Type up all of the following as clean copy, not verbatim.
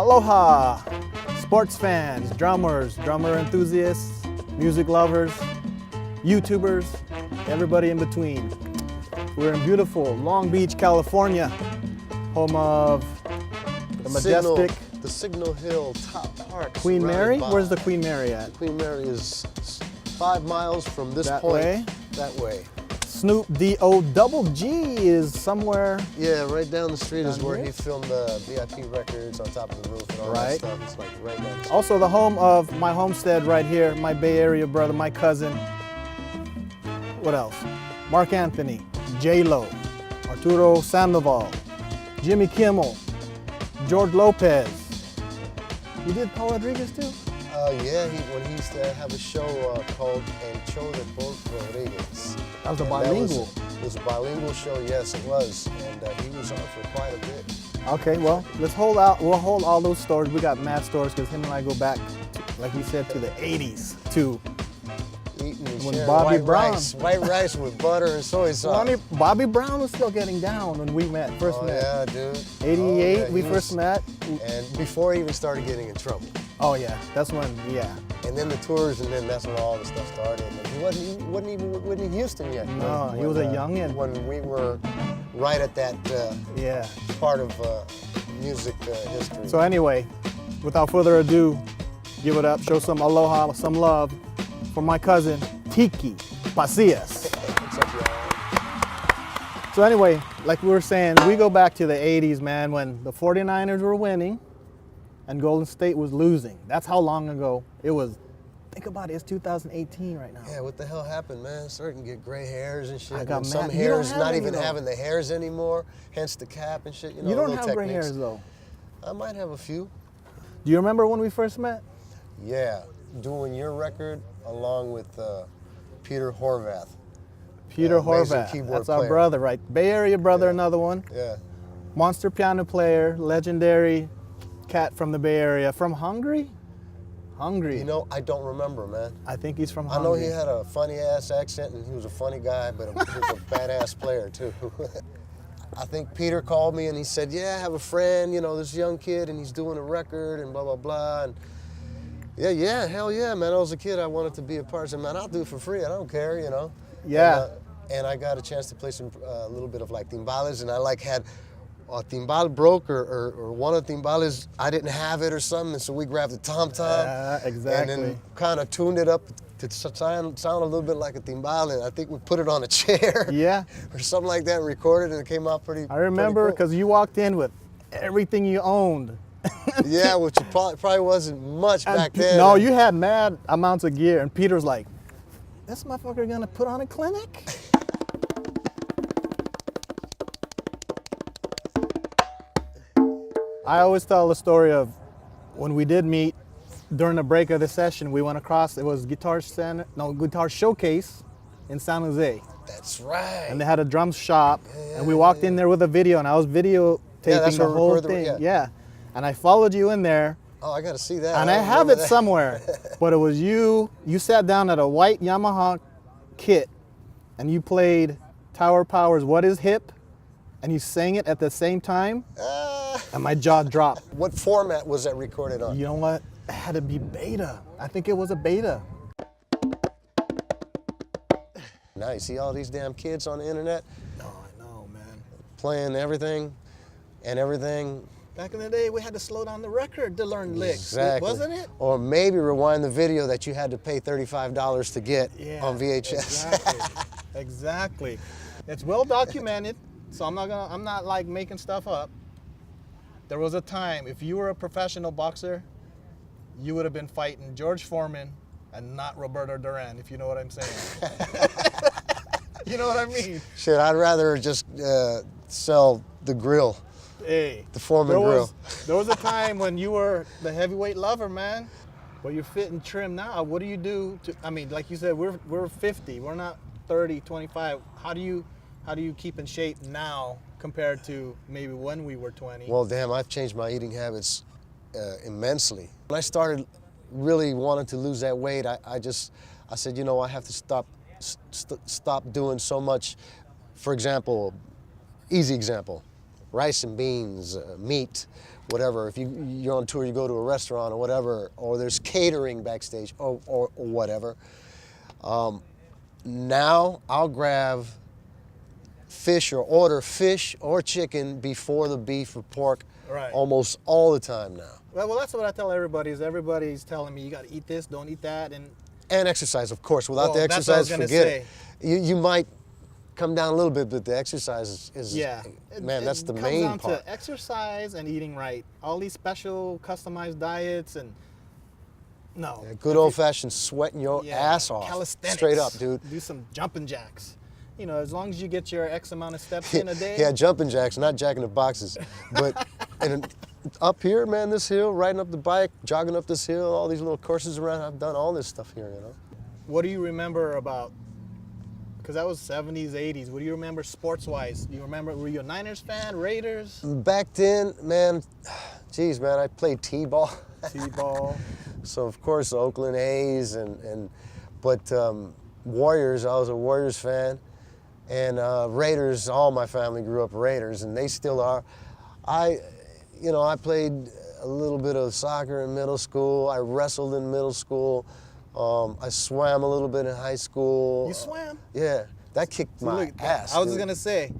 Aloha, sports fans, drummers, drummer enthusiasts, music lovers, YouTubers, everybody in between. We're in beautiful Long Beach, California, home of the majestic the Signal Hill Top Park. Queen Mary. Where's the Queen Mary at? Queen Mary is 5 miles from this That point. way? That way. Snoop D-O-double-G is somewhere. Yeah, right down the street is Down where here? he filmed the VIP records on top of the roof and all Right. that stuff. It's like right down the street. Also the home of my homestead right here, my Bay Area brother, my cousin. What else? Mark Anthony, J-Lo, Arturo Sandoval, Jimmy Kimmel, George Lopez. You did Paul Rodriguez too? Yeah, when he used to have a show called El Show de Paul Rodriguez. That was a And bilingual. It was a bilingual show, yes it was. And he was on for quite a bit. Okay, well, we'll hold all those stories. We got mad stories because him and I go back, like he said, to the 80s, to Eating and when sharing Bobby white Brown. rice, white rice with butter and soy sauce. Bobby Brown was still getting down when we first met. Yeah, dude. 88, yeah, we he first was- met. And before he even started getting in trouble. Oh yeah, that's when, yeah. And then the tours, and then that's when all the stuff started. And he wasn't even Whitney Houston yet. No, he was a youngin'. When we were right at that Yeah. part of music history. So anyway, without further ado, give it up, show some aloha, some love for my cousin, Tiki Pasillas. What's up, y'all? So anyway, like we were saying, we go back to the 80s, man, when the 49ers were winning and Golden State was losing. That's how long ago it was. Think about it, it's 2018 right now. Yeah, what the hell happened, man? Starting to get gray hairs and shit. I got and some mad. You don't hairs have not any, even though. having the hairs anymore, hence the cap and shit. You know, You don't little have gray techniques. hairs though. I might have a few. Do you remember when we first met? Yeah, doing your record along with Peter Horvath. Peter amazing Horvath, keyboard that's our player. brother, right? Bay Area brother, Yeah. another one. Yeah. Monster piano player, legendary cat from the Bay Area. From Hungary? Hungary. You know, I don't remember, man. I think he's from I Hungary. know he had a funny ass accent and he was a funny guy, but he was a badass player too. I think Peter called me and he said, yeah, I have a friend, you know, this young kid and he's doing a record and blah, blah, blah. And yeah, hell yeah, man. I was a kid, I wanted to be a part. I said, man, I'll do it for free. I don't care, you know. Yeah. And I got a chance to play some a little bit of like timbales, and I like had a timbal broke or one of the timbales, I didn't have it or something, and so we grabbed the tom-tom. Exactly. And then kind of tuned it up to sound a little bit like a timbal, and I think we put it on a chair. Yeah. Or something like that and recorded, and it came out pretty I remember pretty cool. because you walked in with everything you owned. Yeah, which probably wasn't much back then. No, you had mad amounts of gear, and Peter's like, this motherfucker gonna put on a clinic? I always tell the story of when we did meet during the break of the session, we went across, it was Guitar Showcase in San Jose. That's right. And they had a drum shop, and we walked in there with a video, and I was videotaping that's the where we whole recorded thing. the- Yeah. And I followed you in there, Oh, I got to see that. and I don't have remember it that. somewhere. But it was you sat down at a white Yamaha kit, and you played Tower Power's What Is Hip, and you sang it at the same time, and my jaw dropped. What format was that recorded on? You know what? It had to be beta. I think it was a beta. Now you see all these damn kids on the internet No, I know, man. playing everything and everything. Back in the day, we had to slow down the record to learn licks, Exactly. wasn't it? Or maybe rewind the video that you had to pay $35 to get on VHS. Exactly. Exactly. It's well documented, so I'm not like making stuff up. There was a time, if you were a professional boxer, you would have been fighting George Foreman and not Roberto Duran, if you know what I'm saying. You know what I mean? Shit, I'd rather just sell the grill, Hey, the Foreman grill. There was a time when you were the heavyweight lover, man. But you're fit and trim now. What do you do to, I mean, like you said, we're 50. We're not 30, 25. How do you keep in shape now compared to maybe when we were 20? Well, damn, I've changed my eating habits immensely. When I started really wanting to lose that weight, I said, you know, I have to stop doing so much. For example, easy example, rice and beans, meat, whatever. If you're on tour, you go to a restaurant or whatever, or there's catering backstage or whatever. Now I'll grab fish or order fish or chicken before the beef or pork Right. almost all the time now. Well, that's what I tell everybody. Is everybody's telling me you got to eat this, don't eat that, and exercise, of course. Without the that's what I was exercise, gonna forget it. You might come down a little bit, but the exercise is yeah, man, that's the it main comes down part. to exercise and eating right. All these special customized diets and no. Yeah, good old-fashioned sweating your ass off. Calisthenics. Straight up, dude. Do some jumping jacks. You know, as long as you get your X amount of steps in a day. Yeah, jumping jacks, not jacking the boxes. But up here, man, this hill, riding up the bike, jogging up this hill, all these little courses around, I've done all this stuff here, you know. What do you remember about, because that was 70s, 80s, what do you remember sports-wise? Do you remember, were you a Niners fan, Raiders? Back then, man, geez, man, I played T-ball. T-ball. So, of course, Oakland A's, but Warriors, I was a Warriors fan. And Raiders, all my family grew up Raiders, and they still are. I played a little bit of soccer in middle school. I wrestled in middle school. I swam a little bit in high school. You swam? Yeah, that kicked my ass. I was just gonna say,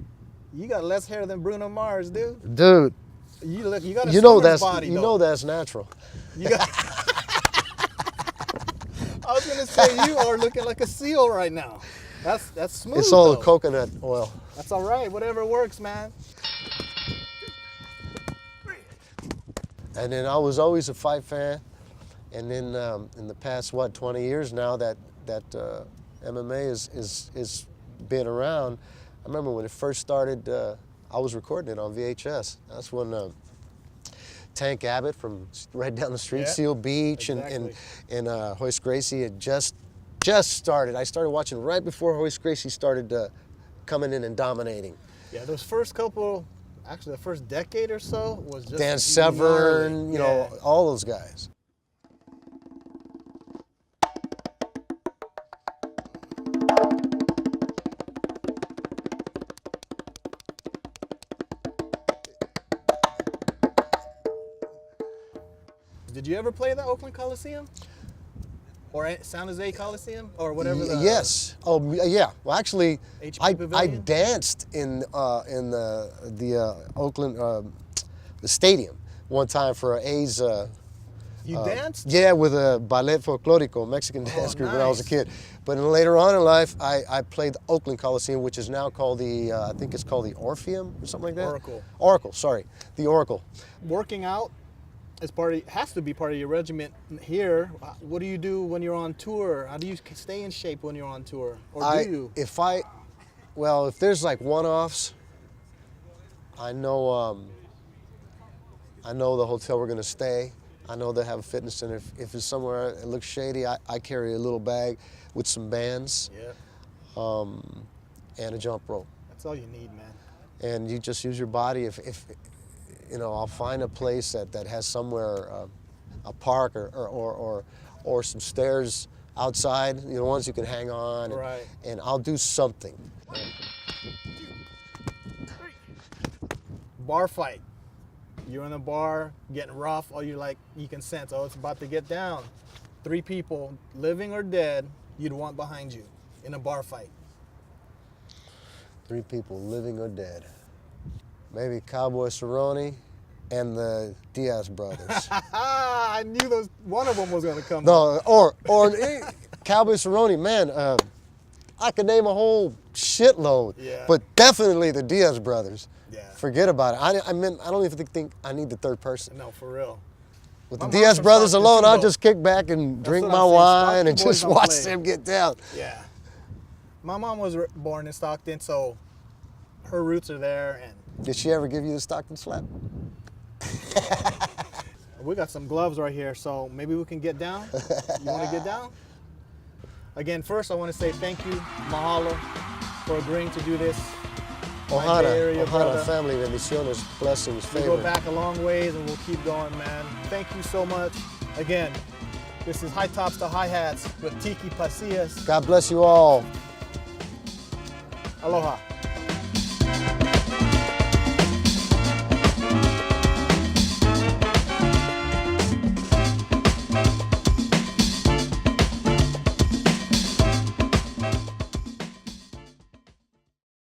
you got less hair than Bruno Mars, dude. Dude, You got a you know swimmer's body, you though. know that's natural. You got. I was gonna say you are looking like a seal right now. That's smooth. It's all though. the coconut oil. That's all right. Whatever works, man. And then I was always a fight fan. And then in the past, 20 years now that MMA is been around. I remember when it first started, I was recording it on VHS. That's when Tank Abbott from right down the street, Yeah, Seal Beach, exactly. and Hoist Gracie had just started. I started watching right before Hoist Gracie started coming in and dominating. Yeah, those first couple, actually the first decade or so was just Dan Severn, gnarly. you know, all those guys. Did you ever play the Oakland Coliseum? Or San Jose Coliseum? Or whatever the... Yes. Oh, yeah. Well, actually, HP I Pavilion? danced in the Oakland the stadium one time for an A's. You danced? Yeah, with a ballet folklorico, Mexican dance group when I was a nice. kid. But then later on in life, I played the Oakland Coliseum, which is now called the, I think it's called the Orpheum or something like that. Oracle. Oracle, sorry, the Oracle. Working out is has to be part of your regiment here. What do you do when you're on tour? How do you stay in shape when you're on tour? Or do you? If there's like one-offs, I know the hotel we're gonna stay. I know they have a fitness center. If it's somewhere it looks shady, I carry a little bag with some bands, Yeah. and a jump rope. That's all you need, man. And you just use your body. If you know, I'll find a place that has somewhere, a park or some stairs outside, you know, ones you can hang on, Right. and I'll do something. Bar fight. You're in the bar, getting rough, or you can sense, oh, it's about to get down. 3 people, living or dead, you'd want behind you in a bar fight. 3 people, living or dead. Maybe Cowboy Cerrone and the Diaz brothers. I knew one of them was gonna come. No, or Cowboy Cerrone, man, I could name a whole shitload, Yeah. but definitely the Diaz brothers. Yeah. Forget about it. I don't even think I need the third person. No, for real. With My the mom's Diaz from brothers Stockton, alone, too, I'll though. just kick back and drink what my I'm saying. wine Stockton and boys just don't watch play. them get down. Yeah. My mom was born in Stockton, so her roots are there, and Did she ever give you the Stockton slap? we got some gloves right here, so maybe we can get down. You want to get down? Again, first I want to say thank you, mahalo, for agreeing to do this. My Bay Area brother. family, bendiciones, blessings, We favor. go back a long ways, and we'll keep going, man. Thank you so much. Again, this is High Tops to High Hats with Tiki Pasillas. God bless you all. Aloha.